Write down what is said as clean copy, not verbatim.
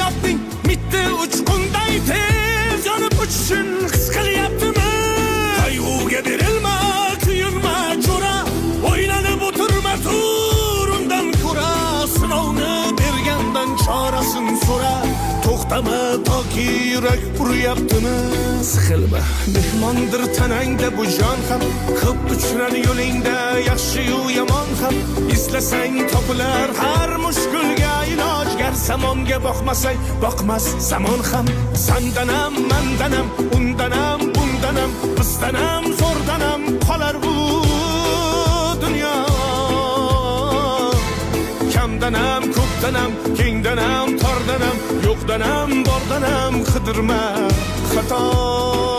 hayotning mitti uchqunday tez yonib uchishun his qilyaptimi? Qayg'uga berilma, kuyinma jo'ra, o'ylanib o'tirma tur undan ko'ra, sinovni bergandan chorasin so'ra, to'xtama toki yurak uryaptimi? Siqilma, mehmondir tanangda bu jon ham, ko'p uchrar yo'lingda yaxshi-yu yomon ham, izlasang topilar har mushkulga iloj, gar zamonga boqmasang boqmas zamon ham. Sandanam, mandanam, undanam, bundanam, bizdanam, zo'rdanam qolar bu dunyo. Kamdanam, ko'pdanam, kengdanam, tordanam, yo'qdanam, bordanam qidirma xato.